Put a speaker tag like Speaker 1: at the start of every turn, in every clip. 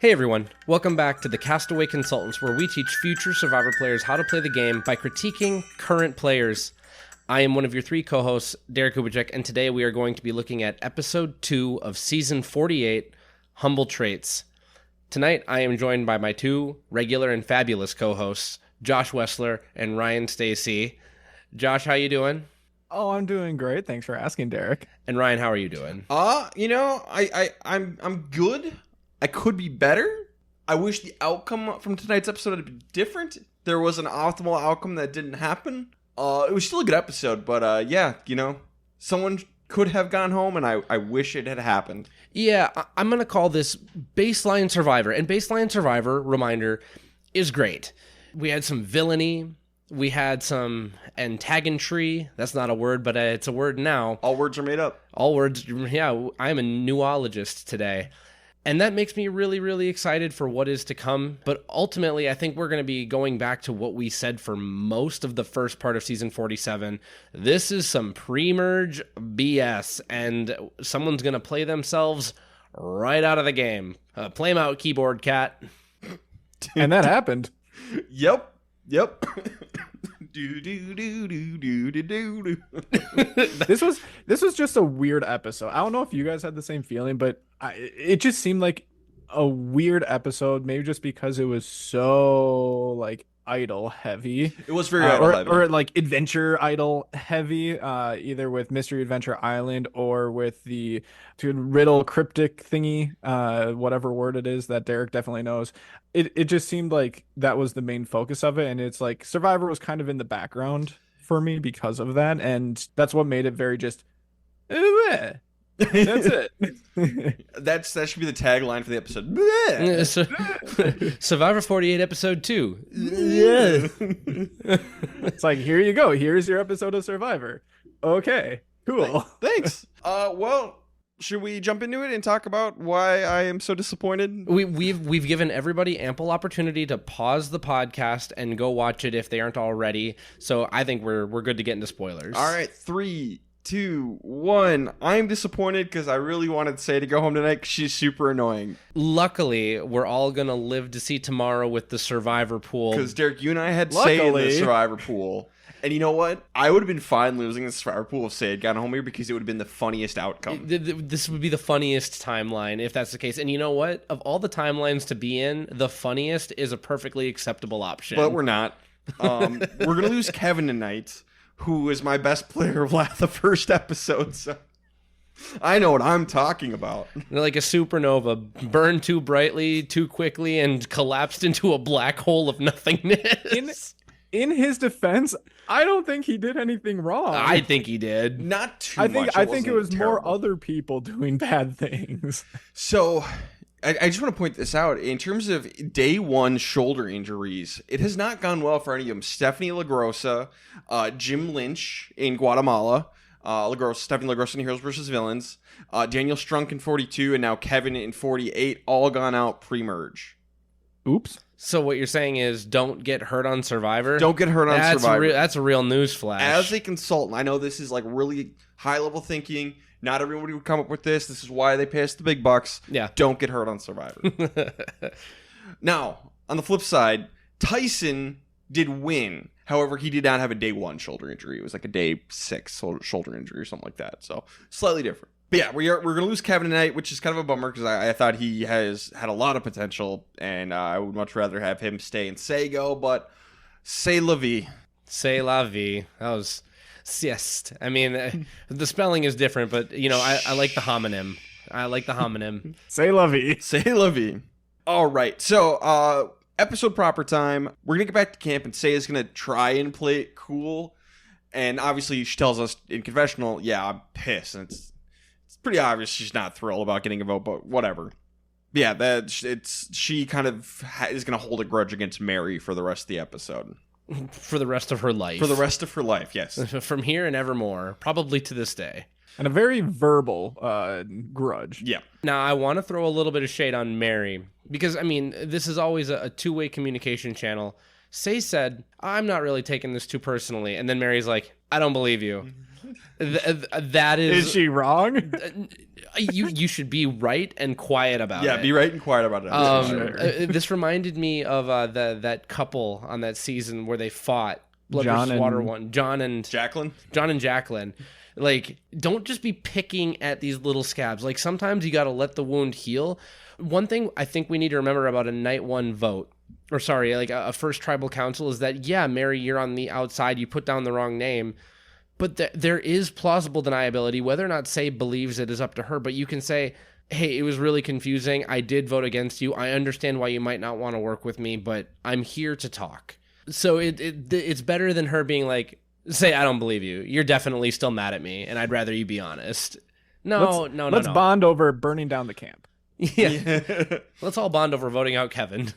Speaker 1: Hey everyone, welcome back to the Castaway Consultants, where we teach future Survivor players how to play the game by critiquing current players. I am one of your three co-hosts, Derek Kubicek, and today we are going to be looking at Episode 2 of Season 48, Humble Traits. Tonight, I am joined by my two regular and fabulous co-hosts, Josh Wessler and Ryan Stacy. Josh, how you doing?
Speaker 2: Oh, I'm doing great. Thanks for asking, Derek.
Speaker 1: And Ryan, how are you doing?
Speaker 3: I'm good. I could be better. I wish the outcome from tonight's episode had been different. There was an optimal outcome that didn't happen. It was still a good episode, but someone could have gone home, and I wish it had happened.
Speaker 1: Yeah, I'm going to call this Baseline Survivor. And Baseline Survivor, reminder, is great. We had some villainy. We had some antagantry. That's not a word, but it's a word now.
Speaker 3: All words are made up.
Speaker 1: All words, yeah, I'm a newologist today. And that makes me really, really excited for what is to come. But ultimately, I think we're going to be going back to what we said for most of the first part of Season 47. This is some pre-merge BS, and someone's going to play themselves right out of the game. Play 'em out, keyboard cat.
Speaker 2: And that happened.
Speaker 3: Yep.
Speaker 2: This was just a weird episode. I don't know if you guys had the same feeling, but it just seemed like a weird episode, maybe just because it was so like idol heavy.
Speaker 3: It was very idol heavy.
Speaker 2: Or like adventure idol heavy, either with Mystery Adventure Island or with the riddle cryptic thingy, whatever word it is that Derek definitely knows. It just seemed like that was the main focus of it, and it's like Survivor was kind of in the background for me because of that, and that's what made it very just that's it.
Speaker 3: That should be the tagline for the episode.
Speaker 1: Survivor 48 episode 2.
Speaker 2: It's like, here you go. Here's your episode of Survivor. Okay, cool.
Speaker 3: Thanks. Well, should we jump into it and talk about why I am so disappointed?
Speaker 1: We've given everybody ample opportunity to pause the podcast and go watch it if they aren't already. So I think we're good to get into spoilers.
Speaker 3: All right, 3, 2, 1. I'm disappointed because I really wanted Say to go home tonight because she's super annoying.
Speaker 1: Luckily, we're all going to live to see tomorrow with the Survivor pool.
Speaker 3: Because, Derek, you and I had Say in the Survivor pool. And you know what? I would have been fine losing the Survivor pool if Say had gotten home here because it would have been the funniest outcome.
Speaker 1: This would be the funniest timeline if that's the case. And you know what? Of all the timelines to be in, the funniest is a perfectly acceptable option.
Speaker 3: But we're not. We're going to lose Kevin tonight, who is my best player of the first episode. So I know what I'm talking about.
Speaker 1: They're like a supernova, burned too brightly, too quickly, and collapsed into a black hole of nothingness.
Speaker 2: In his defense, I don't think he did anything wrong.
Speaker 1: I think he did.
Speaker 3: Not too much.
Speaker 2: I think it was
Speaker 3: terrible.
Speaker 2: more other people doing bad things.
Speaker 3: So I just want to point this out. In terms of day one shoulder injuries, it has not gone well for any of them. Stephanie LaGrossa, Jim Lynch in Guatemala, Stephanie LaGrossa in Heroes vs. Villains, Daniel Strunk in 42, and now Kevin in 48, all gone out pre-merge.
Speaker 2: Oops.
Speaker 1: So what you're saying is don't get hurt on Survivor?
Speaker 3: Don't get hurt on Survivor.
Speaker 1: That's a real news flash.
Speaker 3: As a consultant, I know this is like really high-level thinking. Not everybody would come up with this. This is why they pay us the big bucks.
Speaker 1: Yeah.
Speaker 3: Don't get hurt on Survivor. Now, on the flip side, Tyson did win. However, he did not have a day 1 shoulder injury. It was like a day 6 shoulder injury or something like that. So, slightly different. But yeah, we're going to lose Kevin tonight, which is kind of a bummer because I thought he has had a lot of potential, and I would much rather have him stay and Say go, but c'est la vie.
Speaker 1: C'est la vie. That was sieste. I mean, the spelling is different, but, I like the homonym.
Speaker 2: C'est la vie.
Speaker 3: C'est la vie. All right, so episode proper time. We're going to get back to camp, and Say is going to try and play it cool, and obviously she tells us in confessional, yeah, I'm pissed, and it's pretty obvious she's not thrilled about getting a vote, but whatever. Yeah, she kind of is going to hold a grudge against Mary for the rest of the episode.
Speaker 1: For the rest of her life.
Speaker 3: For the rest of her life, yes.
Speaker 1: From here and evermore, probably to this day.
Speaker 2: And a very verbal grudge.
Speaker 3: Yeah.
Speaker 1: Now, I want to throw a little bit of shade on Mary, because, I mean, this is always a two-way communication channel. Say said, I'm not really taking this too personally. And then Mary's like, I don't believe you. That
Speaker 2: Is she wrong?
Speaker 1: You should be right and quiet about it.
Speaker 3: Yeah, be right and quiet about it.
Speaker 1: This reminded me of that couple on that season where they fought Blood
Speaker 2: John
Speaker 1: vs.
Speaker 2: and-
Speaker 1: Water one. John and Jacqueline. Like, don't just be picking at these little scabs. Like, sometimes you got to let the wound heal. One thing I think we need to remember about a night one vote, or sorry, like a first tribal council, is that, yeah, Mary, you're on the outside. You put down the wrong name. But there is plausible deniability. Whether or not Say believes it is up to her. But you can say, hey, it was really confusing. I did vote against you. I understand why you might not want to work with me, but I'm here to talk. So it's better than her being like, Say, I don't believe you. You're definitely still mad at me, and I'd rather you be honest. No.
Speaker 2: Let's bond over burning down the camp.
Speaker 1: Yeah. Let's all bond over voting out Kevin.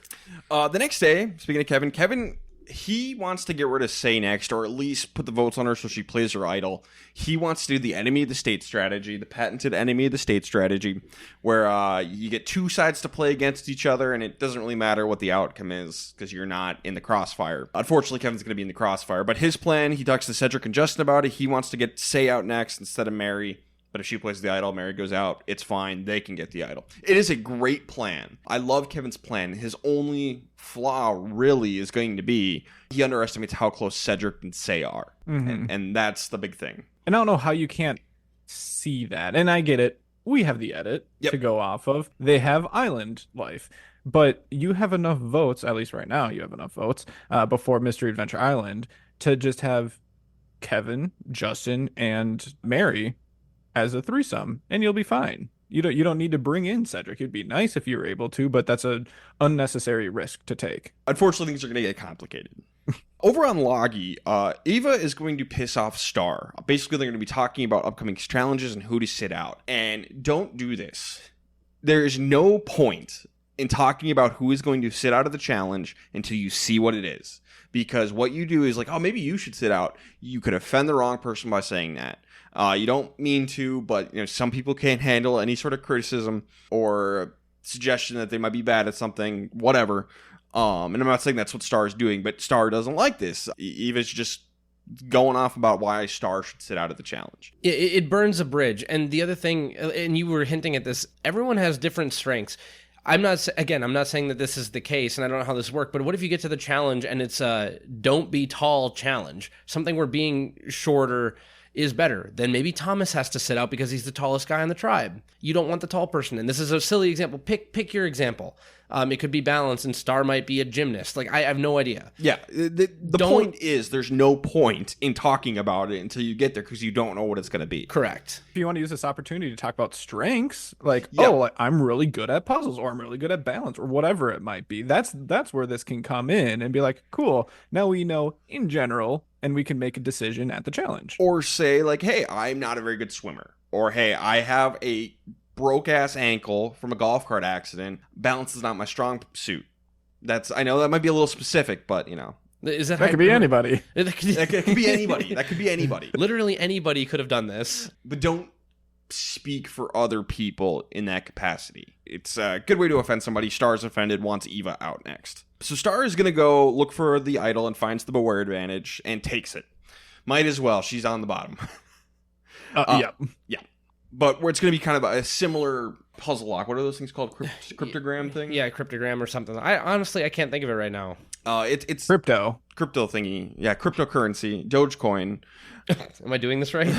Speaker 3: The next day, speaking of Kevin, he wants to get rid of Say next, or at least put the votes on her so she plays her idol. He wants to do the enemy of the state strategy, the patented enemy of the state strategy, where you get two sides to play against each other, and it doesn't really matter what the outcome is because you're not in the crossfire. Unfortunately, Kevin's going to be in the crossfire, but his plan, he talks to Cedric and Justin about it. He wants to get Say out next instead of Mary. But if she plays the idol, Mary goes out, it's fine. They can get the idol. It is a great plan. I love Kevin's plan. His only flaw really is going to be he underestimates how close Cedric and Say are.
Speaker 2: Mm-hmm.
Speaker 3: And that's the big thing.
Speaker 2: And I don't know how you can't see that. And I get it. We have the edit to go off of. They have island life. But you have enough votes, at least right now, you have enough votes before Mystery Adventure Island to just have Kevin, Justin, and Mary as a threesome, and you'll be fine. You don't need to bring in Cedric. It'd be nice if you were able to, but that's an unnecessary risk to take.
Speaker 3: Unfortunately, things are going to get complicated. Over on Loggy, Eva is going to piss off Star. Basically, they're going to be talking about upcoming challenges and who to sit out. And don't do this. There is no point in talking about who is going to sit out of the challenge until you see what it is. Because what you do is like, oh, maybe you should sit out. You could offend the wrong person by saying that. You don't mean to, but some people can't handle any sort of criticism or suggestion that they might be bad at something, whatever. And I'm not saying that's what Star is doing, but Star doesn't like this. Eva's just going off about why Star should sit out of the challenge.
Speaker 1: It burns a bridge. And the other thing, and you were hinting at this, everyone has different strengths. I'm not saying that this is the case, and I don't know how this works, but what if you get to the challenge and it's a don't be tall challenge? Something where being shorter is better. Then maybe Thomas has to sit out because he's the tallest guy on the tribe. You don't want the tall person. And this is a silly example. Pick your example. It could be balance, and Star might be a gymnast. Like, I have no idea.
Speaker 3: Yeah, the point is there's no point in talking about it until you get there because you don't know what it's going to be.
Speaker 1: Correct.
Speaker 2: If you want to use this opportunity to talk about strengths, like, I'm really good at puzzles, or I'm really good at balance, or whatever it might be. That's where this can come in and be like, cool, now we know in general, and we can make a decision at the challenge.
Speaker 3: Or say, like, hey, I'm not a very good swimmer. Or, hey, I have a broke-ass ankle from a golf cart accident. Balance is not my strong suit. I know that might be a little specific, but,
Speaker 1: Is that
Speaker 2: could be anybody.
Speaker 3: That could be anybody. That could be anybody.
Speaker 1: Literally anybody could have done this.
Speaker 3: But don't speak for other people in that capacity. It's a good way to offend somebody. Star's offended, wants Eva out next. So Star is going to go look for the idol and finds the Beware advantage and takes it. Might as well. She's on the bottom.
Speaker 2: Yeah.
Speaker 3: But where it's going to be kind of a similar puzzle lock. What are those things called? Cryptogram thing?
Speaker 1: Yeah, cryptogram or something. I can't think of it right now.
Speaker 3: It's
Speaker 2: crypto
Speaker 3: thingy. Yeah, cryptocurrency, Dogecoin.
Speaker 1: Am I doing this right?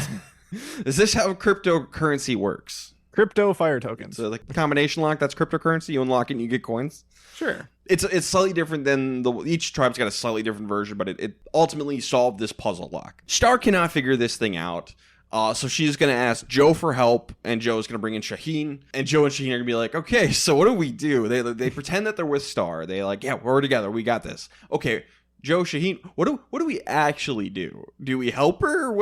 Speaker 3: Is this how cryptocurrency works?
Speaker 2: Crypto fire tokens.
Speaker 3: So like the combination lock, that's cryptocurrency. You unlock it and you get coins.
Speaker 2: Sure.
Speaker 3: It's slightly different than each tribe's got a slightly different version, but it ultimately solved this puzzle lock. Star cannot figure this thing out. So she's going to ask Joe for help, and Joe's going to bring in Shaheen. And Joe and Shaheen are going to be like, okay, so what do we do? They pretend that they're with Star. They like, yeah, we're together. We got this. Okay, Joe, Shaheen, what do we actually do? Do we help her?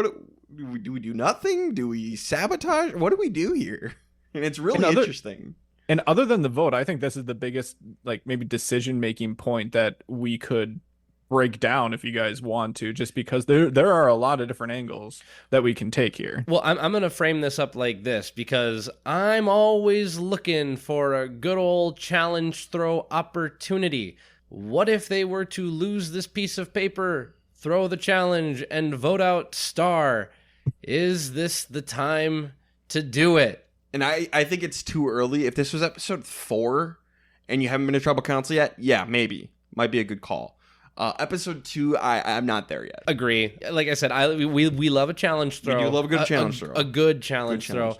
Speaker 3: Do we do nothing? Do we sabotage? What do we do here? And it's really interesting.
Speaker 2: And other than the vote, I think this is the biggest, like, maybe decision-making point that we could break down if you guys want to, just because there are a lot of different angles that we can take here.
Speaker 1: Well, I'm going to frame this up like this, because I'm always looking for a good old challenge throw opportunity. What if they were to lose this piece of paper, throw the challenge, and vote out Star? Is this the time to do it?
Speaker 3: And I think it's too early. If this was episode 4 and you haven't been to Tribal Council yet, yeah, maybe. Might be a good call. Episode 2, I'm not there yet.
Speaker 1: Agree. Like I said, we love a challenge throw.
Speaker 3: We do love a good challenge throw.
Speaker 1: A good challenge throw.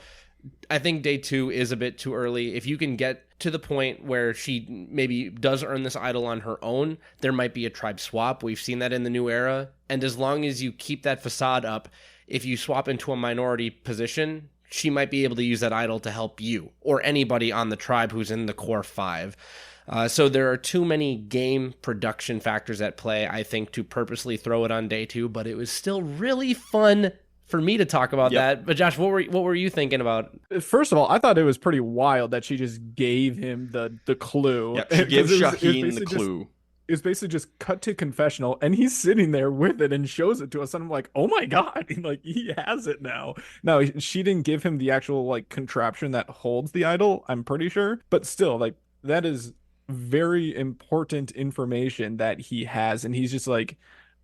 Speaker 1: I think day 2 is a bit too early. If you can get to the point where she maybe does earn this idol on her own, there might be a tribe swap. We've seen that in the new era. And as long as you keep that facade up, if you swap into a minority position, she might be able to use that idol to help you or anybody on the tribe who's in the core 5. So there are too many game production factors at play, I think, to purposely throw it on day 2, but it was still really fun for me to talk about that. But Josh, what were you thinking about?
Speaker 2: First of all, I thought it was pretty wild that she just gave him the clue.
Speaker 3: Yeah, she gives Shaheen the clue.
Speaker 2: It's basically just cut to confessional, and he's sitting there with it and shows it to us, and I'm like, oh my god, like he has it now. No, she didn't give him the actual like contraption that holds the idol, I'm pretty sure, but still, like that is very important information that he has, and he's just like,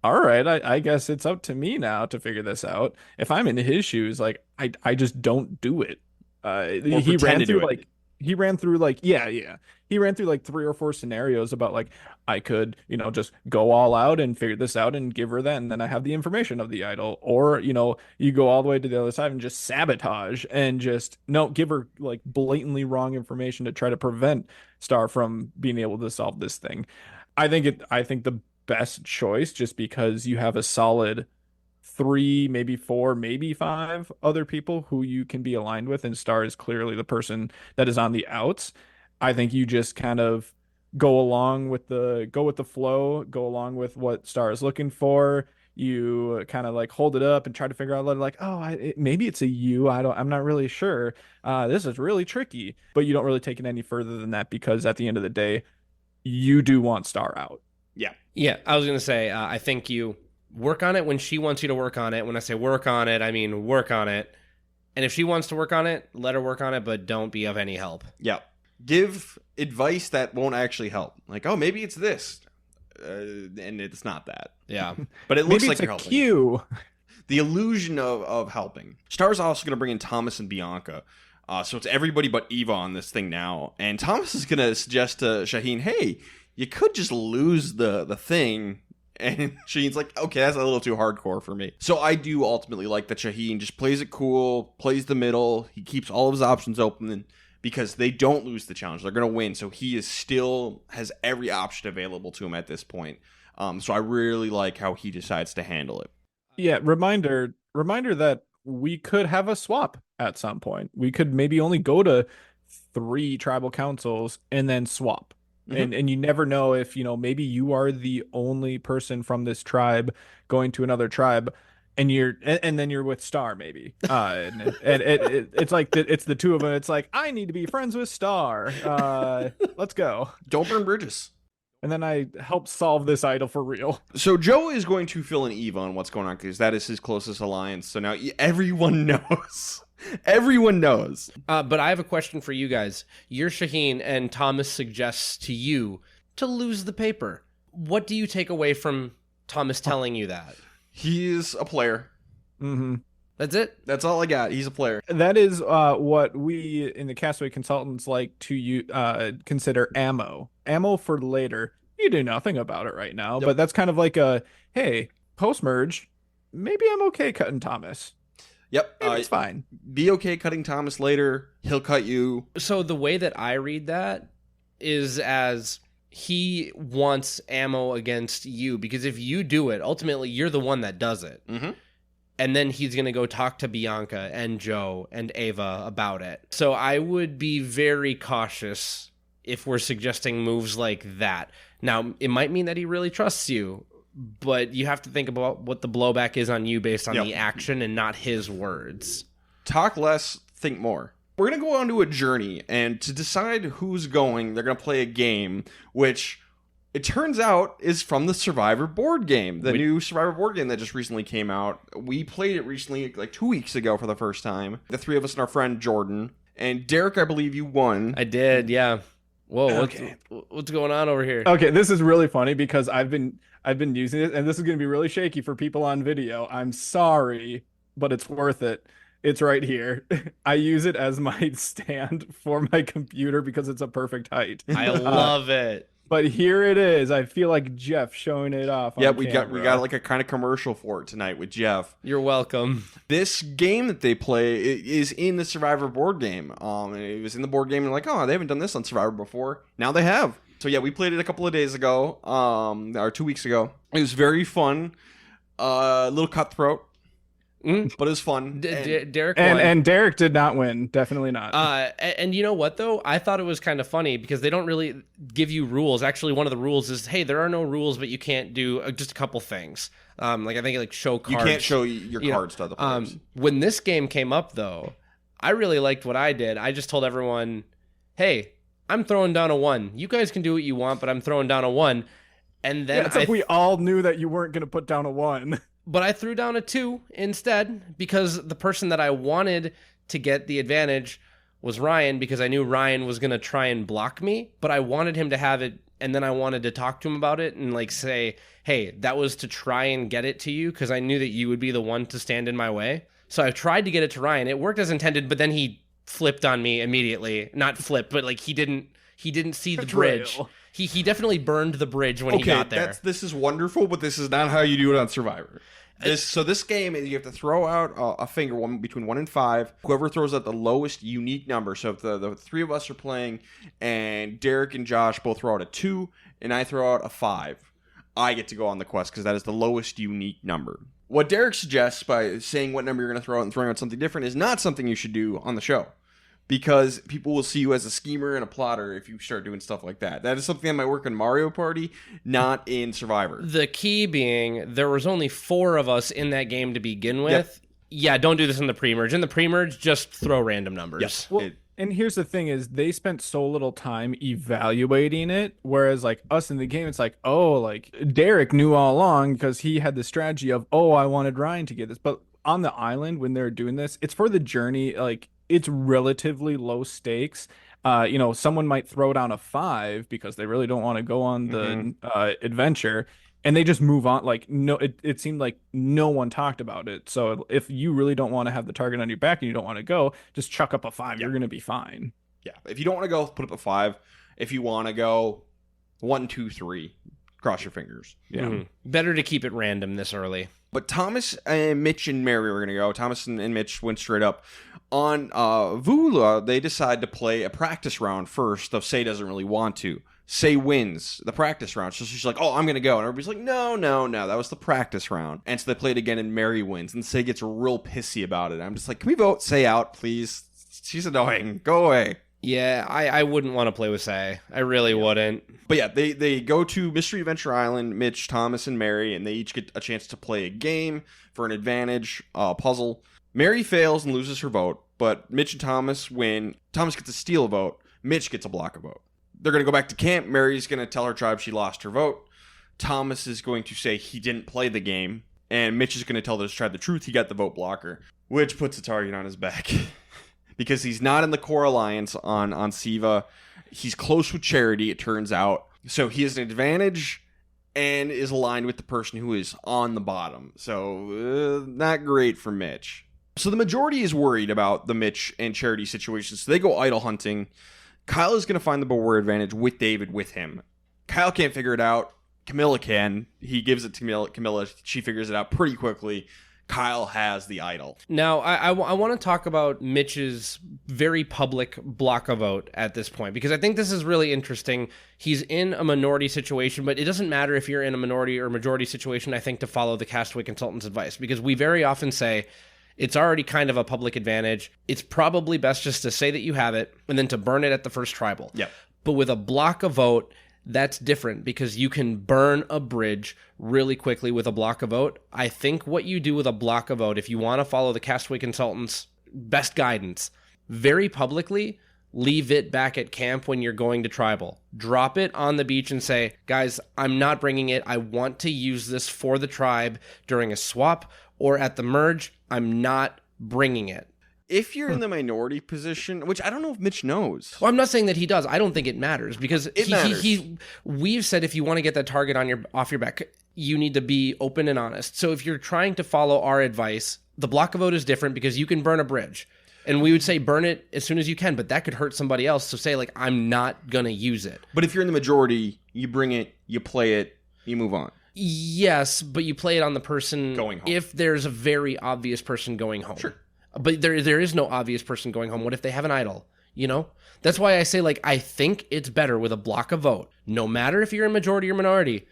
Speaker 2: all right, I guess it's up to me now to figure this out. If I'm in his shoes, like I just don't do it. He ran through like he ran through like he ran through like 3 or 4 scenarios about like I could just go all out and figure this out and give her that, and then I have the information of the idol, or you go all the way to the other side and just sabotage and just give her like blatantly wrong information to try to prevent Star from being able to solve this thing. I think the best choice, just because you have a solid 3, maybe 4, maybe 5 other people who you can be aligned with, and Star is clearly the person that is on the outs. I think you just kind of go with the flow, go along with what Star is looking for. You kind of like hold it up and try to figure out like, maybe it's a you. I'm not really sure. This is really tricky, but you don't really take it any further than that, because at the end of the day, you do want Star out.
Speaker 1: Yeah. I was going to say, I think you work on it when she wants you to work on it. When I say work on it, I mean work on it. And if she wants to work on it, let her work on it, but don't be of any help.
Speaker 3: Yeah. Give advice that won't actually help. Like, oh, maybe it's this. And it's not that.
Speaker 1: Yeah.
Speaker 3: But it looks
Speaker 2: maybe
Speaker 3: like
Speaker 2: it's
Speaker 3: you're
Speaker 2: a
Speaker 3: helping.
Speaker 2: cue.
Speaker 3: The illusion of helping. Star's also going to bring in Thomas and Bianca. So it's everybody but Eva on this thing now. And Thomas is going to suggest to Shaheen, hey, you could just lose the thing. And Shaheen's like, okay, that's a little too hardcore for me. So I do ultimately like that Shaheen just plays it cool, plays the middle. He keeps all of his options open because they don't lose the challenge. They're going to win. So he still has every option available to him at this point. So I really like how he decides to handle it.
Speaker 2: Yeah, reminder that we could have a swap at some point. We could maybe only go to 3 tribal councils and then swap. Mm-hmm. And you never know if, maybe you are the only person from this tribe going to another tribe, and then you're with Star maybe. And it's like it's the 2 of them. It's like, I need to be friends with Star. Let's go.
Speaker 3: Don't burn bridges.
Speaker 2: And then I help solve this idol for real.
Speaker 3: So Joe is going to fill in Eva on what's going on, because that is his closest alliance. So now everyone knows. Everyone knows.
Speaker 1: But I have a question for you guys. You're Shaheen, and Thomas suggests to you to lose the paper. What do you take away from Thomas telling you that?
Speaker 3: He's a player.
Speaker 2: Mm-hmm.
Speaker 1: That's it?
Speaker 3: That's all I got. He's a player.
Speaker 2: That is what we in the Castaway Consultants like to consider ammo. Ammo for later. You do nothing about it right now, but that's kind of like hey, post-merge, maybe I'm okay cutting Thomas.
Speaker 3: Yep.
Speaker 2: It's fine.
Speaker 3: Be okay cutting Thomas later. He'll cut you.
Speaker 1: So the way that I read that is as he wants ammo against you, because if you do it, ultimately you're the one that does it.
Speaker 3: Mm-hmm.
Speaker 1: And then he's going to go talk to Bianca and Joe and Ava about it. So I would be very cautious if we're suggesting moves like that. Now, it might mean that he really trusts you, but you have to think about what the blowback is on you based on the action and not his words.
Speaker 3: Talk less, think more. We're going to go on to a journey, and to decide who's going, they're going to play a game, which it turns out is from the Survivor board game, the new Survivor board game that just recently came out. We played it recently, like 2 weeks ago for the first time. The 3 of us and our friend Jordan. And Derek, I believe you won.
Speaker 1: I did, yeah. Whoa, okay. What's going on over here?
Speaker 2: Okay, this is really funny because I've been using it, and this is going to be really shaky for people on video. I'm sorry, but it's worth it. It's right here. I use it as my stand for my computer because it's a perfect height.
Speaker 1: I love it.
Speaker 2: But here it is. I feel like Jeff showing it off.
Speaker 3: Yeah,
Speaker 2: on
Speaker 3: we
Speaker 2: camera.
Speaker 3: got like a kind of commercial for it tonight with Jeff.
Speaker 1: You're welcome.
Speaker 3: This game that they play is in the Survivor board game. And it was in the board game, and like, oh, they haven't done this on Survivor before. Now they have. So yeah, we played it a couple of days ago, or 2 weeks ago. It was very fun. A little cutthroat. But it was fun.
Speaker 1: Derek won.
Speaker 2: And Derek did not win. Definitely not.
Speaker 1: And you know what, though? I thought it was kind of funny because they don't really give you rules. Actually, one of the rules is, hey, there are no rules, but you can't do just a couple things. Like I think like show cards.
Speaker 3: You can't show your cards to other players.
Speaker 1: When this game came up, though, I really liked what I did. I just told everyone, hey, I'm throwing down a 1. You guys can do what you want, but I'm throwing down a 1. And then
Speaker 2: it's like we all knew that you weren't going to put down a 1.
Speaker 1: But I threw down a 2 instead because the person that I wanted to get the advantage was Ryan, because I knew Ryan was going to try and block me, but I wanted him to have it, and then I wanted to talk to him about it and like say, hey, that was to try and get it to you because I knew that you would be the one to stand in my way. So I tried to get it to Ryan. It worked as intended, but then he flipped on me immediately. Not flipped, but like he didn't see the bridge. He definitely burned the bridge when he got there.
Speaker 3: This is wonderful, but this is not how you do it on Survivor. This game, you have to throw out a finger between 1 and 5. Whoever throws out the lowest unique number. So if the three of us are playing and Derek and Josh both throw out a 2 and I throw out a 5, I get to go on the quest because that is the lowest unique number. What Derek suggests by saying what number you're going to throw out and throwing out something different is not something you should do on the show. Because people will see you as a schemer and a plotter if you start doing stuff like that. That is something that might work in Mario Party, not in Survivor.
Speaker 1: The key being, there was only 4 of us in that game to begin with. Yep. Yeah, don't do this in the pre-merge. In the pre-merge, just throw random numbers.
Speaker 3: Yes.
Speaker 2: Well, and here's the thing is, they spent so little time evaluating it, whereas like us in the game, it's like, oh, like Derek knew all along because he had the strategy of, oh, I wanted Ryan to get this. But on the island, when they're doing this, it's for the journey, like, it's relatively low stakes. Someone might throw down a 5 because they really don't want to go on the adventure, and they just move on. Like, no, it seemed like no one talked about it. So if you really don't want to have the target on your back and you don't want to go, just chuck up a 5. You're going to be fine.
Speaker 3: Yeah. If you don't want to go, put up a 5. If you want to go 1, 2, 3, cross your fingers.
Speaker 2: Yeah.
Speaker 1: Mm-hmm. Better to keep it random this early.
Speaker 3: But Thomas and Mitch and Mary were going to go. Thomas and Mitch went straight up. On Vula, they decide to play a practice round first, though Say doesn't really want to. Say wins the practice round. So she's like, oh, I'm going to go. And everybody's like, no, that was the practice round. And so they play it again, and Mary wins. And Say gets real pissy about it. I'm just like, can we vote Say out, please? She's annoying. Go away.
Speaker 1: Yeah, I wouldn't want to play with Say. I really wouldn't.
Speaker 3: But yeah, they go to Mystery Adventure Island, Mitch, Thomas, and Mary, and they each get a chance to play a game for an advantage, puzzle. Mary fails and loses her vote, but Mitch and Thomas win. Thomas gets to steal a vote. Mitch gets a block a vote. They're going to go back to camp. Mary's going to tell her tribe she lost her vote. Thomas is going to say he didn't play the game, and Mitch is going to tell this tribe the truth. He got the vote blocker, which puts a target on his back. Because he's not in the core alliance on Siva. He's close with Charity, it turns out. So he has an advantage and is aligned with the person who is on the bottom. So not great for Mitch. So the majority is worried about the Mitch and Charity situation. So they go idol hunting. Kyle is going to find the Beware advantage with David with him. Kyle can't figure it out. Camilla can. He gives it to Camilla. She figures it out pretty quickly. Kyle has the idol.
Speaker 1: Now, I want to talk about Mitch's very public block a vote at this point, because I think this is really interesting. He's in a minority situation, but it doesn't matter if you're in a minority or majority situation, I think, to follow the Castaway Consultants' advice, because we very often say it's already kind of a public advantage. It's probably best just to say that you have it and then to burn it at the first tribal.
Speaker 3: Yep.
Speaker 1: But with a block a vote, that's different because you can burn a bridge really quickly with a block a vote. I think what you do with a block a vote, if you want to follow the Castaway Consultants' best guidance, very publicly, leave it back at camp when you're going to tribal. Drop it on the beach and say, guys, I'm not bringing it. I want to use this for the tribe during a swap or at the merge. I'm not bringing it.
Speaker 3: If you're in the minority position, which I don't know if Mitch knows.
Speaker 1: Well, I'm not saying that he does. I don't think it matters because we've said if you want to get that target off your back, you need to be open and honest. So if you're trying to follow our advice, The block a vote is different because you can burn a bridge. And we would say burn it as soon as you can, but that could hurt somebody else. So say, like, I'm not going to use it.
Speaker 3: But if you're in the majority, you bring it, you play it, you move on.
Speaker 1: Yes, but you play it on the person
Speaker 3: Going home.
Speaker 1: if there's a very obvious person going home.
Speaker 3: Sure.
Speaker 1: But there is no obvious person going home. What if they have an idol? You know? That's why I say, like, I think it's better with a block a vote, no matter if you're in majority or minority,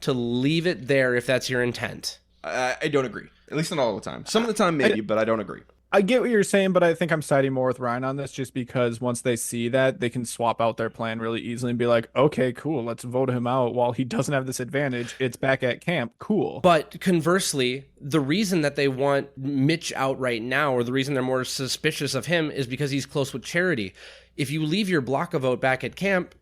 Speaker 1: to leave it there if that's your intent.
Speaker 3: I don't agree. At least not all the time. Some of the time, maybe, but I don't agree.
Speaker 2: I get what you're saying, but I think I'm siding more with Ryan on this just because once they see that, they can swap out their plan really easily and be like, okay, cool, let's vote him out while he doesn't have this advantage. It's back at camp. Cool.
Speaker 1: But conversely, the reason that they want Mitch out right now, or the reason they're more suspicious of him, is because he's close with Charity. If you leave your block a vote back at camp,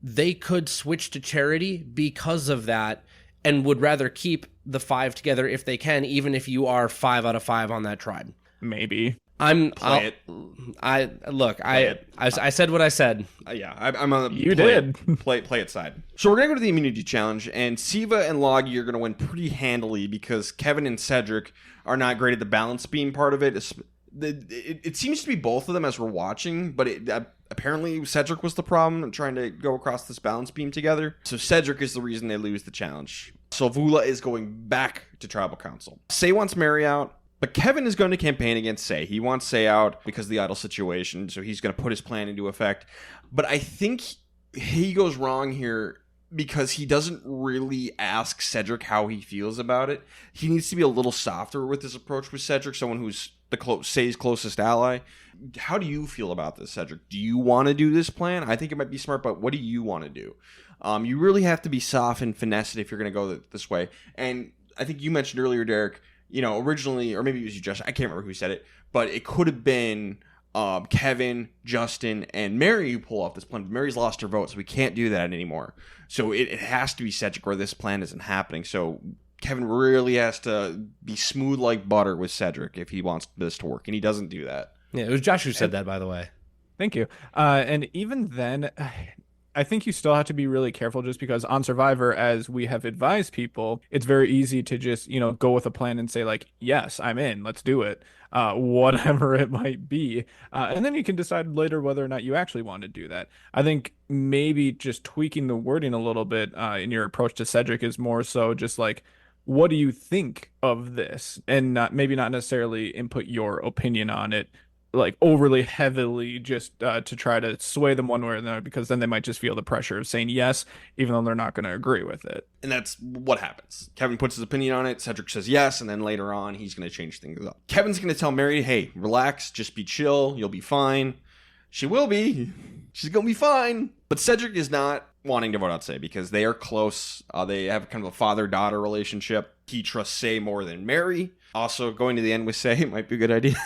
Speaker 1: they could switch to Charity because of that and would rather keep the 5 together if they can, even if you are 5 out of 5 on that tribe.
Speaker 2: Maybe.
Speaker 3: Play it.
Speaker 1: I said what I said.
Speaker 3: I'm on the
Speaker 2: You did.
Speaker 3: play it side. So we're gonna go to the immunity challenge, and Siva and Logie are gonna win pretty handily because Kevin and Cedric are not great at the balance beam part of it. It seems to be both of them as we're watching, but apparently Cedric was the problem trying to go across this balance beam together. So Cedric is the reason they lose the challenge. So Vula is going back to Tribal Council. Say wants Mary out. But Kevin is going to campaign against Say. He wants Say out because of the idol situation, so he's going to put his plan into effect. But I think he goes wrong here because he doesn't really ask Cedric how he feels about it. He needs to be a little softer with his approach with Cedric, someone who's Say's closest ally. How do you feel about this, Cedric? Do you want to do this plan? I think it might be smart, but what do you want to do? You really have to be soft and finesse it if you're going to go this way. And I think you mentioned earlier, Derek, you know, originally, or maybe it was you, Josh, I can't remember who said it, but it could have been Kevin, Justin, and Mary who pull off this plan. But Mary's lost her vote, so we can't do that anymore. So it has to be Cedric where this plan isn't happening. So Kevin really has to be smooth like butter with Cedric if he wants this to work, and he doesn't do that.
Speaker 1: Yeah, it was Josh who said that, by the way.
Speaker 2: Thank you. And even then, I think you still have to be really careful just because on Survivor, as we have advised people, it's very easy to just, go with a plan and say like, yes, I'm in, let's do it, whatever it might be. And then you can decide later whether or not you actually want to do that. I think maybe just tweaking the wording a little bit in your approach to Cedric is more so just like, what do you think of this? And maybe not necessarily input your opinion on it like overly heavily just to try to sway them one way or another, because then they might just feel the pressure of saying yes, even though they're not going to agree with it.
Speaker 3: And that's what happens. Kevin puts his opinion on it. Cedric says yes. And then later on, he's going to change things up. Kevin's going to tell Mary, hey, relax, just be chill. You'll be fine. She will be. She's going to be fine. But Cedric is not wanting to vote out Say because they are close. They have kind of a father-daughter relationship. He trusts Say more than Mary. Also, going to the end with Say might be a good idea.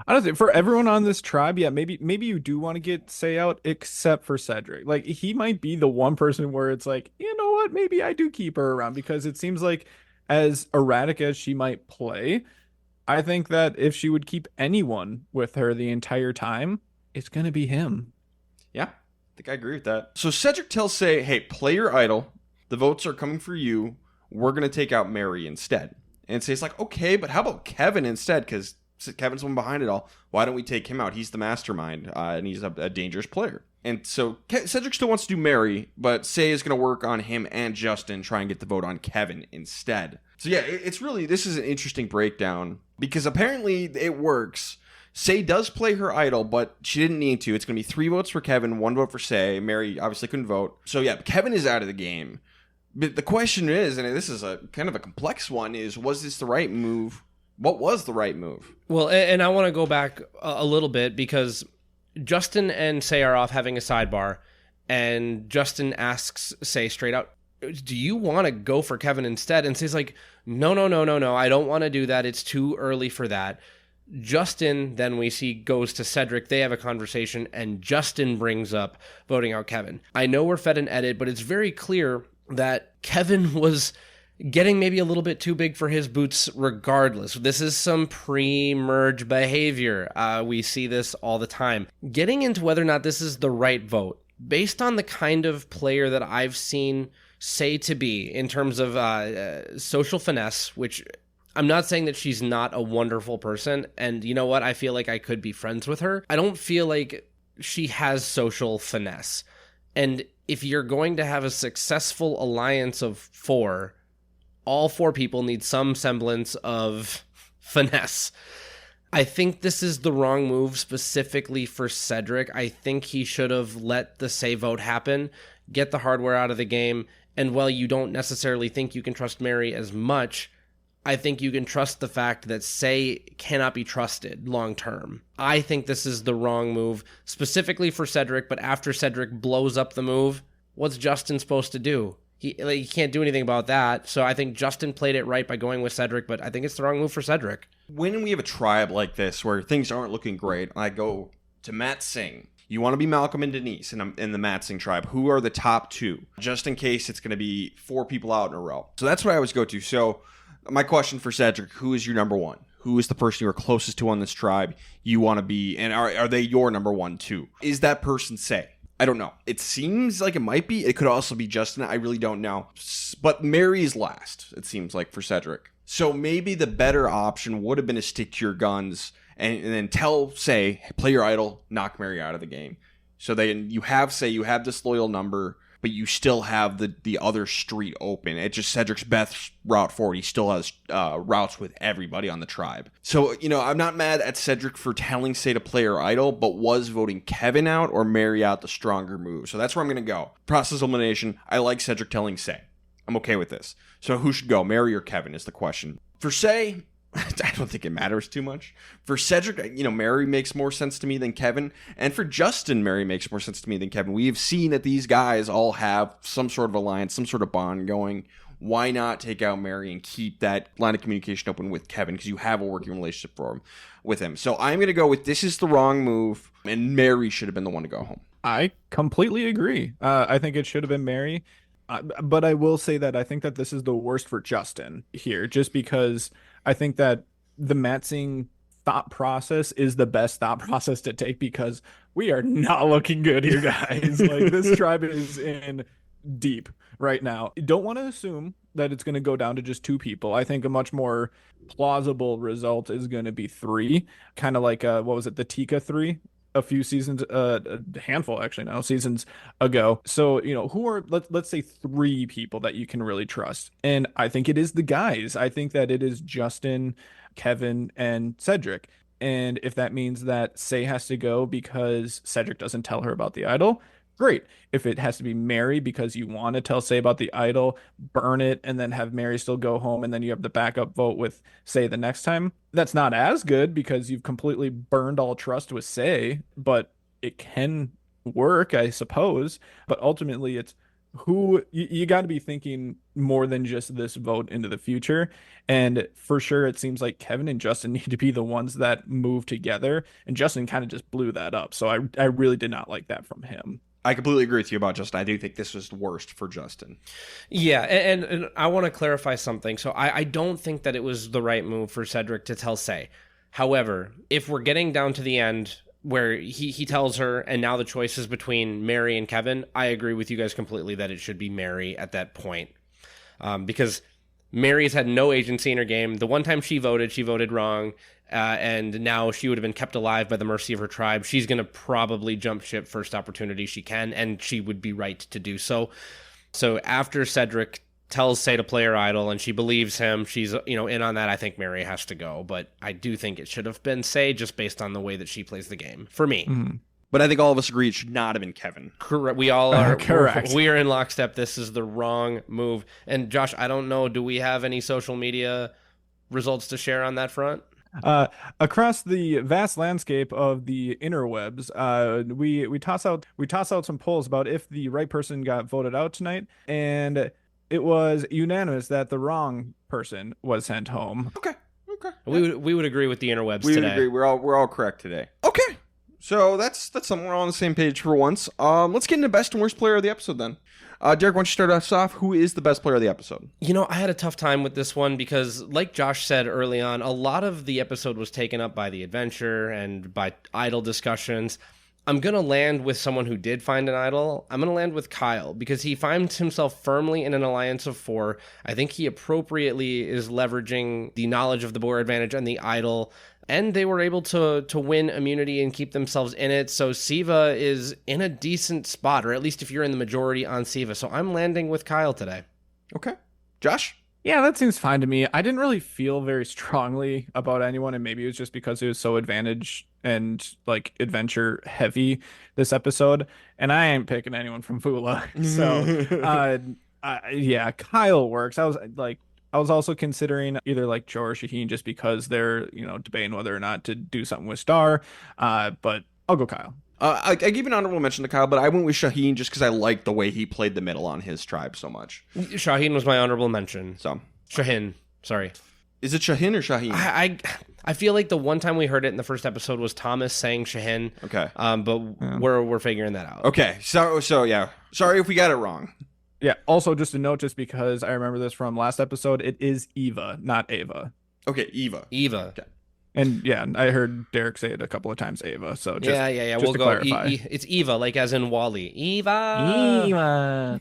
Speaker 2: Honestly, for everyone on this tribe, yeah, maybe you do want to get Say out, except for Cedric. Like, he might be the one person where it's like, you know what, maybe I do keep her around, because it seems like as erratic as she might play, I think that if she would keep anyone with her the entire time, it's going to be him.
Speaker 3: Yeah, I think I agree with that. So Cedric tells Say, hey, play your idol. The votes are coming for you. We're going to take out Mary instead. And Say's like, okay, but how about Kevin instead? Because Kevin's the one behind it all. Why don't we take him out? He's the mastermind, and he's a dangerous player. And so Cedric still wants to do Mary, but Say is going to work on him and Justin, try and get the vote on Kevin instead. So yeah, it's really, this is an interesting breakdown, because apparently it works. Say does play her idol, but she didn't need to. It's going to be 3 votes for Kevin, 1 vote for Say. Mary obviously couldn't vote. So yeah, Kevin is out of the game. But the question is, and this is a kind of a complex one, is was this the right move? What was the right move? Well,
Speaker 1: and I want to go back a little bit, because Justin and Say are off having a sidebar, and Justin asks Say straight out, do you want to go for Kevin instead? And Say's like, no, I don't want to do that. It's too early for that. Justin, then we see, goes to Cedric. They have a conversation, and Justin brings up voting out Kevin. I know we're fed an edit, but it's very clear that Kevin was getting maybe a little bit too big for his boots regardless. This is some pre-merge behavior. We see this all the time. Getting into whether or not this is the right vote, based on the kind of player that I've seen Say to be in terms of social finesse, which I'm not saying that she's not a wonderful person, and you know what? I feel like I could be friends with her. I don't feel like she has social finesse. And if you're going to have a successful alliance of 4, all 4 people need some semblance of finesse. I think this is the wrong move specifically for Cedric. I think he should have let the say vote happen, get the hardware out of the game, and while you don't necessarily think you can trust Mary as much, I think you can trust the fact that say cannot be trusted long term. I think this is the wrong move specifically for Cedric, but after Cedric blows up the move, what's Justin supposed to do? He can't do anything about that. So I think Justin played it right by going with Cedric, but I think it's the wrong move for Cedric.
Speaker 3: When we have a tribe like this where things aren't looking great, I go to Matt Singh. You want to be Malcolm and Denise in the Matt Singh tribe. Who are the top 2? Just in case it's going to be 4 people out in a row. So that's what I always go to. So my question for Cedric, who is your number 1? Who is the person you are closest to on this tribe you want to be? And are they your number 1 too? Is that person Say? I don't know. It seems like it might be. It could also be Justin. I really don't know. But Mary is last, it seems like, for Cedric. So maybe the better option would have been to stick to your guns and then tell Say, play your idol, knock Mary out of the game. So then you have Say, you have this loyal number, but you still have the other street open. It's just Cedric's best route forward. He still has routes with everybody on the tribe. So, I'm not mad at Cedric for telling Say to play her idol, but was voting Kevin out or Mary out the stronger move. So that's where I'm going to go. Process elimination. I like Cedric telling Say. I'm okay with this. So who should go, Mary or Kevin is the question. For Say, I don't think it matters too much. For Cedric, Mary makes more sense to me than Kevin. And for Justin, Mary makes more sense to me than Kevin. We have seen that these guys all have some sort of alliance, some sort of bond going. Why not take out Mary and keep that line of communication open with Kevin? Because you have a working relationship with him. So I'm going to go with this is the wrong move, and Mary should have been the one to go home.
Speaker 2: I completely agree. I think it should have been Mary. But I will say that I think that this is the worst for Justin here, just because I think that the Matt Singh thought process is the best thought process to take, because we are not looking good here, guys. Like, this tribe is in deep right now. Don't want to assume that it's going to go down to just 2 people. I think a much more plausible result is going to be 3, kind of like what was it, the Tika 3? A few seasons, a handful actually now, seasons ago. So, who are, let's say 3 people that you can really trust. And I think it is the guys. I think that it is Justin, Kevin, and Cedric. And if that means that Say has to go because Cedric doesn't tell her about the idol, great. If it has to be Mary because you want to tell Say about the idol, burn it, and then have Mary still go home, and then you have the backup vote with Say the next time. That's not as good because you've completely burned all trust with Say, but it can work, I suppose. But ultimately, it's who you got to be thinking more than just this vote into the future. And for sure, it seems like Kevin and Justin need to be the ones that move together. And Justin kind of just blew that up. So I really did not like that from him.
Speaker 3: I completely agree with you about Justin. I do think this was the worst for Justin.
Speaker 1: Yeah, and I want to clarify something. So I don't think that it was the right move for Cedric to tell Say. However, if we're getting down to the end where he tells her and now the choice is between Mary and Kevin, I agree with you guys completely that it should be Mary at that point. Because Mary's had no agency in her game. The one time she voted wrong. And now she would have been kept alive by the mercy of her tribe. She's going to probably jump ship first opportunity she can, and she would be right to do so. So after Cedric tells Say to play her idol and she believes him, she's in on that, I think Mary has to go. But I do think it should have been Say just based on the way that she plays the game, for me.
Speaker 2: Mm-hmm.
Speaker 3: But I think all of us agree it should not have been Kevin.
Speaker 1: Correct. We all are.
Speaker 2: Correct.
Speaker 1: We are in lockstep. This is the wrong move. And Josh, I don't know, do we have any social media results to share on that front?
Speaker 2: Across the vast landscape of the interwebs, we toss out some polls about if the right person got voted out tonight, and it was unanimous that the wrong person was sent home.
Speaker 3: Okay.
Speaker 1: We would agree with the interwebs
Speaker 3: we
Speaker 1: today.
Speaker 3: Would agree. We're all correct today. Okay. So that's something we're all on the same page for once. Let's get into best and worst player of the episode then. Derek, why don't you start us off? Who is the best player of the episode?
Speaker 1: I had a tough time with this one because, like Josh said early on, a lot of the episode was taken up by the adventure and by idle discussions. I'm going to land with someone who did find an idol. I'm going to land with Kyle because he finds himself firmly in an alliance of 4. I think he appropriately is leveraging the knowledge of the boar advantage and the idol, and they were able to win immunity and keep themselves in it. So Siva is in a decent spot, or at least if you're in the majority on Siva. So I'm landing with Kyle today.
Speaker 3: Okay. Josh?
Speaker 2: Yeah, that seems fine to me. I didn't really feel very strongly about anyone, and maybe it was just because it was so advantage and like adventure heavy this episode. And I ain't picking anyone from Fula. So yeah, Kyle works. I was also considering either like Joe or Shaheen just because they're, debating whether or not to do something with Star. But I'll go Kyle.
Speaker 3: I gave an honorable mention to Kyle, but I went with Shaheen just because I liked the way he played the middle on his tribe so much.
Speaker 1: Shaheen was my honorable mention.
Speaker 3: So
Speaker 1: Shaheen, sorry.
Speaker 3: Is it Shaheen or Shaheen?
Speaker 1: I feel like the one time we heard it in the first episode was Thomas saying Shaheen.
Speaker 3: Okay.
Speaker 1: But yeah. we're figuring that out.
Speaker 3: Okay. So yeah. Sorry if we got it wrong.
Speaker 2: Yeah. Also, just a note, just because I remember this from last episode, it is Eva, not Ava.
Speaker 3: Okay, Eva.
Speaker 1: Okay.
Speaker 2: And yeah, I heard Derek say it a couple of times, Ava. So just,
Speaker 1: yeah.
Speaker 2: Just
Speaker 1: we'll
Speaker 2: to
Speaker 1: go.
Speaker 2: Clarify.
Speaker 1: It's Eva, like as in Wally. Eva.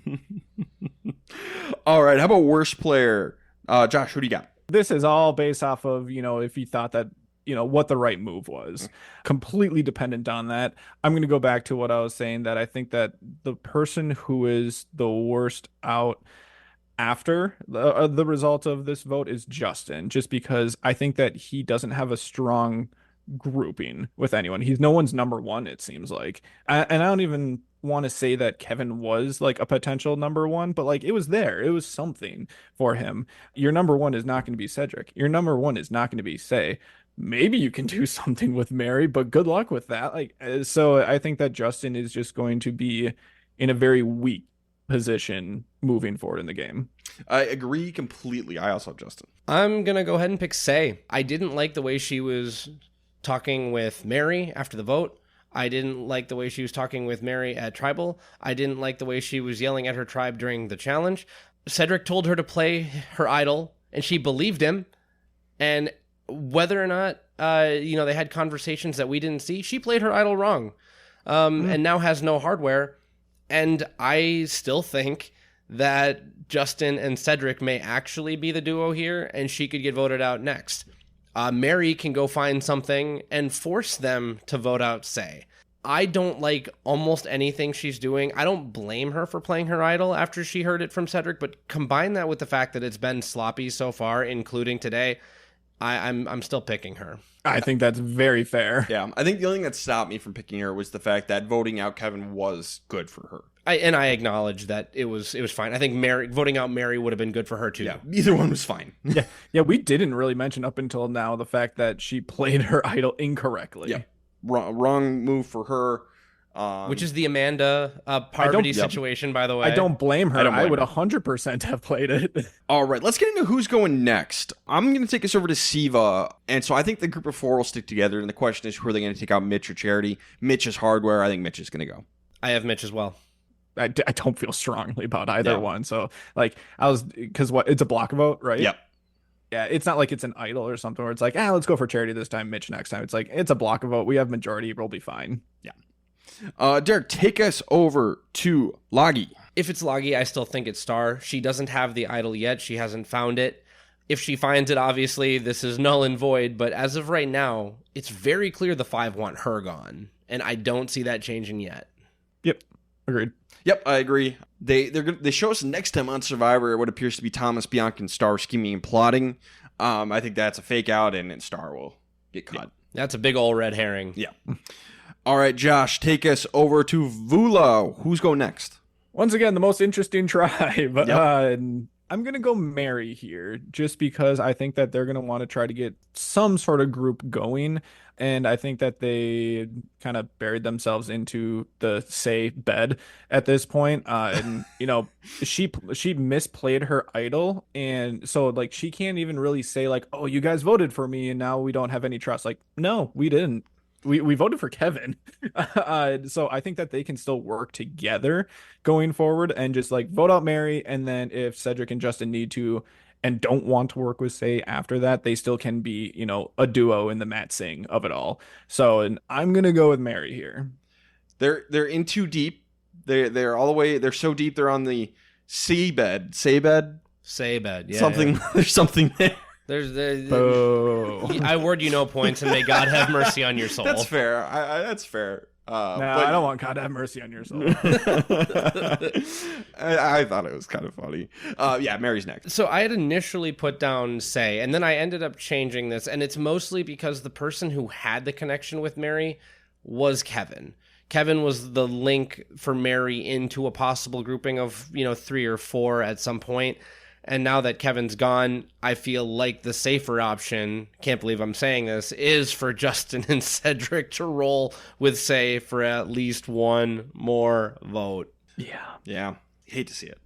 Speaker 3: All right. How about worst player? Josh, who do you got?
Speaker 2: This is all based off of, if you thought that, what the right move was. Completely dependent on that. I'm going to go back to what I was saying, that I think that the person who is the worst out after the result of this vote is Justin, just because I think that he doesn't have a strong grouping with anyone. He's no one's number one, it seems like. And I don't even want to say that Kevin was like a potential number one, but like it was there. It was something for him. Your number one is not going to be Cedric. Your number one is not going to be Say. Maybe you can do something with Mary, but good luck with that. So I think that Justin is just going to be in a very weak position moving forward in the game.
Speaker 3: I agree completely. I also have Justin.
Speaker 1: I'm going to go ahead and pick Say. I didn't like the way she was talking with Mary after the vote. I didn't like the way she was talking with Mary at Tribal. I didn't like the way she was yelling at her tribe during the challenge. Cedric told her to play her idol, and she believed him. And whether or not, they had conversations that we didn't see, she played her idol wrong, and now has no hardware. And I still think that Justin and Cedric may actually be the duo here, and she could get voted out next. Mary can go find something and force them to vote out Say. I don't like almost anything she's doing. I don't blame her for playing her idol after she heard it from Cedric, but combine that with the fact that it's been sloppy so far, including today, I'm still picking her.
Speaker 2: I think that's very fair.
Speaker 3: Yeah, I think the only thing that stopped me from picking her was the fact that voting out Kevin was good for her.
Speaker 1: I acknowledge that it was fine. I think voting out Mary would have been good for her too.
Speaker 3: Yeah, either one was fine.
Speaker 2: Yeah. We didn't really mention up until now the fact that she played her idol incorrectly.
Speaker 3: Yeah, wrong move for her.
Speaker 1: Which is the Amanda Parvati situation, by the way.
Speaker 2: I don't blame her. I would 100% have played it.
Speaker 3: All right, let's get into who's going next. I'm going to take us over to Siva. And so I think the group of 4 will stick together. And the question is, who are they going to take out, Mitch or Charity? Mitch is hardware. I think Mitch is going to go.
Speaker 1: I have Mitch as well.
Speaker 2: I don't feel strongly about either one. So, because it's a block vote, right?
Speaker 3: Yep.
Speaker 2: Yeah, it's not like it's an idol or something where it's like, let's go for Charity this time, Mitch next time. It's like, it's a block vote. We have majority. We'll be fine.
Speaker 3: Yeah. Derek, take us over to Loggy.
Speaker 1: If it's Loggy, I still think it's Star. She doesn't have the idol yet. She hasn't found it. If she finds it, obviously, this is null and void. But as of right now, it's very clear the 5 want her gone. And I don't see that changing yet.
Speaker 2: Yep. Agreed.
Speaker 3: Yep, I agree. They show us next time on Survivor what appears to be Thomas, Bianca, and Star scheming and plotting. I think that's a fake out, and Star will get caught.
Speaker 1: Yeah, that's a big old red herring.
Speaker 3: Yeah. All right, Josh, take us over to Vula. Who's going next?
Speaker 2: Once again, the most interesting tribe.
Speaker 3: Yep.
Speaker 2: I'm going to go Mary here just because I think that they're going to want to try to get some sort of group going. And I think that they kind of buried themselves into the Say bed at this point. And, she misplayed her idol. And so like, she can't even really say like, oh, you guys voted for me and now we don't have any trust. Like, no, we didn't. We voted for Kevin. So I think that they can still work together going forward and just like vote out Mary. And then if Cedric and Justin need to and don't want to work with Say after that, they still can be, a duo in the Matt Singh of it all. So and I'm going to go with Mary here.
Speaker 3: They're in too deep. They're all the way. They're so deep. They're on the seabed.
Speaker 1: Seabed. Yeah.
Speaker 3: Something. There's something there.
Speaker 1: I award you no points, and may God have mercy on your soul.
Speaker 3: That's fair. That's fair.
Speaker 2: I don't want God to have mercy on your soul.
Speaker 3: I thought it was kind of funny. Yeah, Mary's next.
Speaker 1: So I had initially put down Say, and then I ended up changing this, and it's mostly because the person who had the connection with Mary was Kevin. Kevin was the link for Mary into a possible grouping of, 3 or 4 at some point. And now that Kevin's gone, I feel like the safer option, can't believe I'm saying this, is for Justin and Cedric to roll with Say for at least one more vote.
Speaker 3: Yeah. Hate to see it.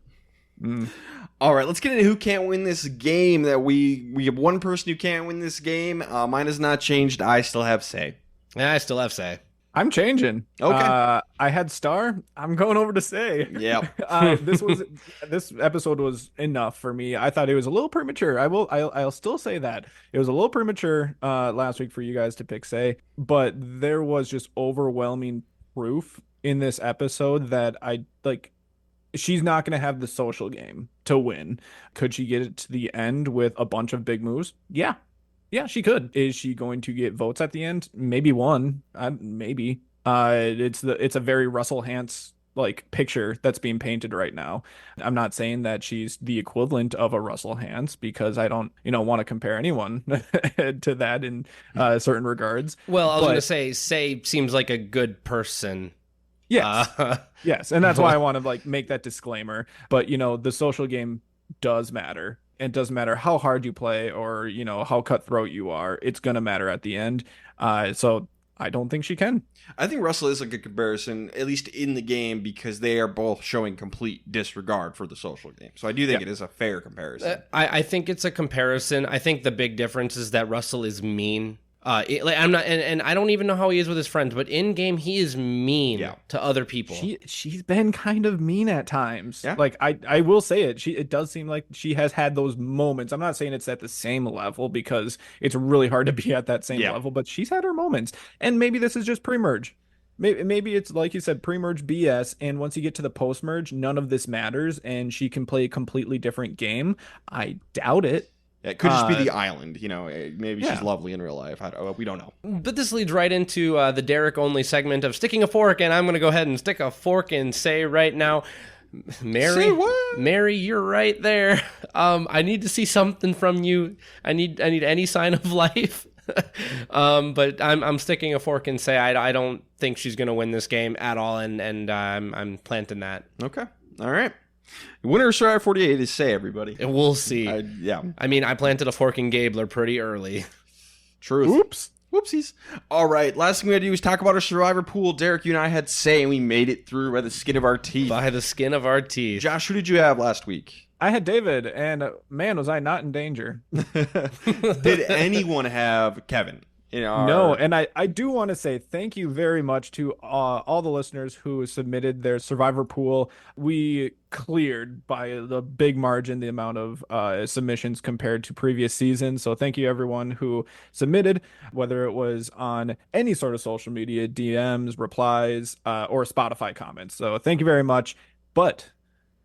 Speaker 3: All right, let's get into who can't win this game. That we have one person who can't win this game. Mine has not changed. I still have Say.
Speaker 1: Yeah, I still have Say.
Speaker 2: I'm changing.
Speaker 3: Okay.
Speaker 2: I had Star. I'm going over to Say.
Speaker 3: Yeah.
Speaker 2: This episode was enough for me. I thought it was a little premature. I'll still say that it was a little premature last week for you guys to pick Say, but there was just overwhelming proof in this episode that she's not going to have the social game to win. Could she get it to the end with a bunch of big moves? Yeah, she could. Is she going to get votes at the end? Maybe one. Maybe. It's a very Russell Hantz picture that's being painted right now. I'm not saying that she's the equivalent of a Russell Hantz because I don't, want to compare anyone to that in certain regards.
Speaker 1: Well, I was going to say seems like a good person.
Speaker 2: Yes. Yes, and that's why I want to make that disclaimer. But the social game does matter. It doesn't matter how hard you play or, how cutthroat you are. It's going to matter at the end. So I don't think she can.
Speaker 3: I think Russell is a good comparison, at least in the game, because they are both showing complete disregard for the social game. So I do think it is a fair comparison.
Speaker 1: I think it's a comparison. I think the big difference is that Russell is mean. I'm not, and I don't even know how he is with his friends, but in game he is mean to other people.
Speaker 2: She's been kind of mean at times.
Speaker 3: Yeah.
Speaker 2: I will say it. It does seem like she has had those moments. I'm not saying it's at the same level because it's really hard to be at that same level, but she's had her moments. And maybe this is just pre-merge. Maybe it's like you said, pre-merge BS, and once you get to the post-merge, none of this matters, and she can play a completely different game. I doubt it.
Speaker 3: Yeah, it could just be the island, maybe she's lovely in real life. We don't know.
Speaker 1: But this leads right into the Derek-only segment of sticking a fork, and I'm going to go ahead and stick a fork in Say right now. Mary,
Speaker 3: say what?
Speaker 1: Mary, you're right there. I need to see something from you. I need any sign of life. But I'm sticking a fork in Say. I don't think she's going to win this game at all, and I'm planting that.
Speaker 3: Okay, all right. Winner of Survivor 48 is Say, everybody.
Speaker 1: And we'll see. I mean, I planted a fork in Gabler pretty early.
Speaker 3: Truth.
Speaker 2: Oops.
Speaker 3: Whoopsies. All right, last thing we had to do is talk about our Survivor pool. Derek, you and I had Say, and we made it through by the skin of our teeth.
Speaker 1: By the skin of our teeth.
Speaker 3: Josh, who did you have last week?
Speaker 2: I had David, and man, was I not in danger.
Speaker 3: Did anyone have Kevin?
Speaker 2: No, and I do want to say thank you very much to all the listeners who submitted their Survivor pool. We cleared by the big margin the amount of submissions compared to previous seasons. So thank you everyone who submitted, whether it was on any sort of social media, DMs, replies, or Spotify comments. So thank you very much. But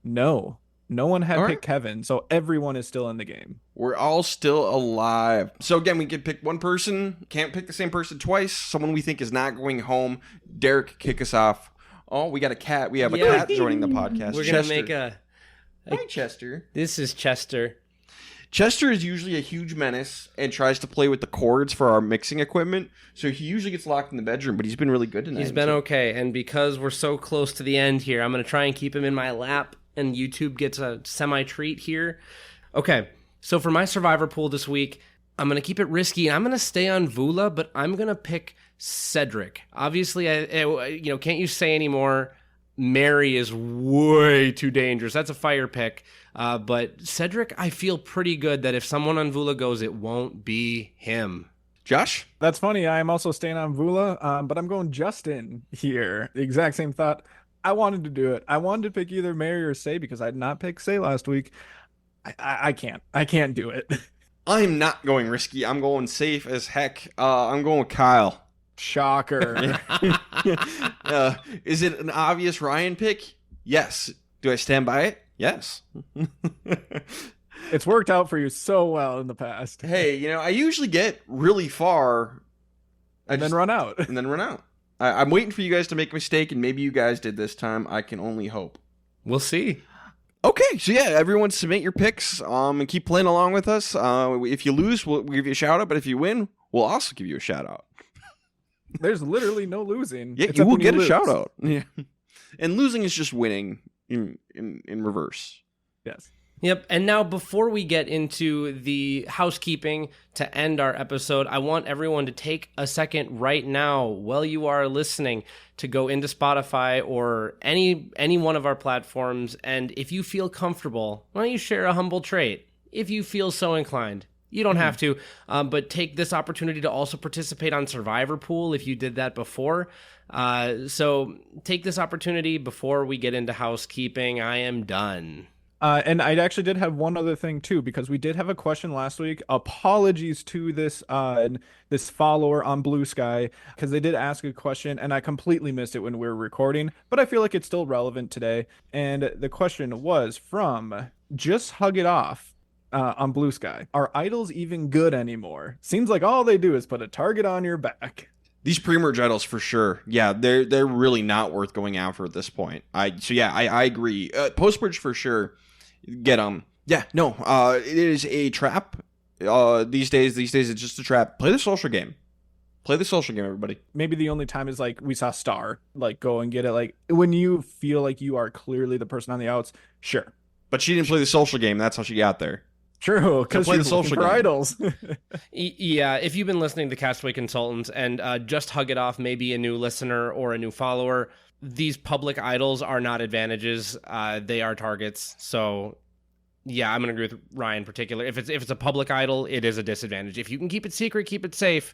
Speaker 2: no one had picked Kevin, so everyone is still in the game.
Speaker 3: We're all still alive. So again, we can pick one person. Can't pick the same person twice. Someone we think is not going home. Derek, kick us off. Oh, we got a cat. We have a cat joining the podcast.
Speaker 1: We're going to make
Speaker 3: Hi, Chester.
Speaker 1: This is Chester.
Speaker 3: Chester is usually a huge menace and tries to play with the cords for our mixing equipment. So he usually gets locked in the bedroom, but he's been really good tonight.
Speaker 1: He's been okay. And because we're so close to the end here, I'm going to try and keep him in my lap. And YouTube gets a semi-treat here. Okay, so for my Survivor pool this week, I'm going to keep it risky, and I'm going to stay on Vula, but I'm going to pick Cedric. Obviously, can't you say anymore? Mary is way too dangerous. That's a fire pick. But Cedric, I feel pretty good that if someone on Vula goes, it won't be him.
Speaker 3: Josh?
Speaker 2: That's funny. I'm also staying on Vula, but I'm going Justin here. The exact same thought. I wanted to do it. I wanted to pick either Mary or Say because I did not pick Say last week. I can't do it.
Speaker 3: I'm not going risky. I'm going safe as heck. I'm going with Kyle.
Speaker 2: Shocker.
Speaker 3: Is it an obvious Ryan pick? Yes. Do I stand by it? Yes.
Speaker 2: It's worked out for you so well in the past.
Speaker 3: Hey, I usually get really far
Speaker 2: And then run out.
Speaker 3: and then run out. I'm waiting for you guys to make a mistake, and maybe you guys did this time. I can only hope.
Speaker 1: We'll see.
Speaker 3: Okay, so yeah, everyone submit your picks and keep playing along with us. If you lose, we'll give you a shout out, but if you win, we'll also give you a shout out.
Speaker 2: There's literally no losing.
Speaker 3: Yeah, you will get a shout out. Yeah. And losing is just winning in reverse.
Speaker 2: Yes.
Speaker 1: Yep. And now, before we get into the housekeeping to end our episode, I want everyone to take a second right now while you are listening to go into Spotify or any one of our platforms. And if you feel comfortable, why don't you share a humble trait if you feel so inclined? You don't have to, but take this opportunity to also participate on Survivor Pool if you did that before. So take this opportunity before we get into housekeeping. I am done.
Speaker 2: And I actually did have one other thing too, because we did have a question last week. Apologies to this follower on Blue Sky, because they did ask a question and I completely missed it when we were recording, but I feel like it's still relevant today. And the question was from Just Hug It Off on Blue Sky. Are idols even good anymore? Seems like all they do is put a target on your back.
Speaker 3: These pre-merge idols for sure. Yeah, they're really not worth going after at this point. I agree. Post-merge for sure. Get them. Yeah, no. It is a trap. These days it's just a trap. Play the social game. Play the social game, everybody.
Speaker 2: Maybe the only time is like we saw Star like go and get it. Like when you feel like you are clearly the person on the outs, sure.
Speaker 3: But she didn't play the social game. That's how she got there.
Speaker 2: True, because
Speaker 3: play
Speaker 2: you're
Speaker 3: the
Speaker 2: looking
Speaker 3: social
Speaker 2: for
Speaker 3: game.
Speaker 2: idols.
Speaker 1: Yeah, if you've been listening to Castaway Consultants and Just Hug It Off, maybe a new listener or a new follower, these public idols are not advantages. They are targets. So, yeah, I'm going to agree with Ryan in particular. If it's a public idol, it is a disadvantage. If you can keep it secret, keep it safe,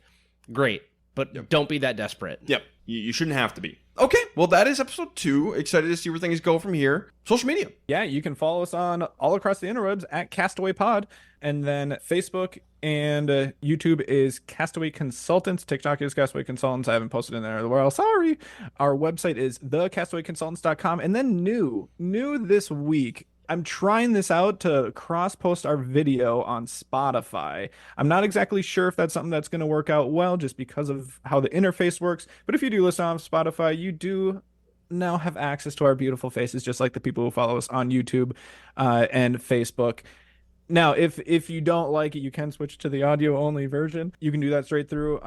Speaker 1: great. But don't be that desperate.
Speaker 3: Yep, you shouldn't have to be. Okay, well, that is episode 2. Excited to see where things go from here. Social media.
Speaker 2: Yeah, you can follow us on all across the interwebs at Castaway Pod. And then Facebook and YouTube is Castaway Consultants. TikTok is Castaway Consultants. I haven't posted in there in a while. Sorry. Our website is thecastawayconsultants.com. And then new this week, I'm trying this out to cross-post our video on Spotify. I'm not exactly sure if that's something that's going to work out well just because of how the interface works. But if you do listen on Spotify, you do now have access to our beautiful faces, just like the people who follow us on YouTube and Facebook. Now, if you don't like it, you can switch to the audio-only version. You can do that straight through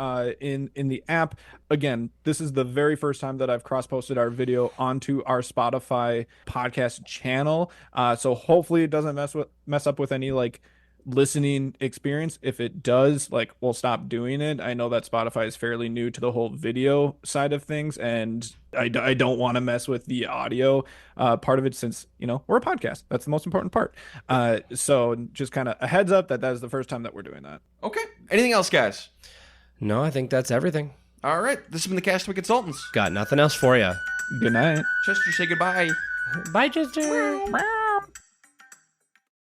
Speaker 2: in the app. Again, this is the very first time that I've cross-posted our video onto our Spotify podcast channel. So hopefully it doesn't mess up with any like listening experience. If it does, like, we'll stop doing it. I know that Spotify is fairly new to the whole video side of things, and I don't want to mess with the audio part of it, since we're a podcast. That's the most important part. So just kind of a heads up that is the first time that we're doing that.
Speaker 3: Okay. Anything else, guys?
Speaker 1: No, I think that's everything.
Speaker 3: All right. This has been the Castaway Consultants.
Speaker 1: Got nothing else for you.
Speaker 2: Good night.
Speaker 3: Chester, say goodbye.
Speaker 1: Bye, Chester.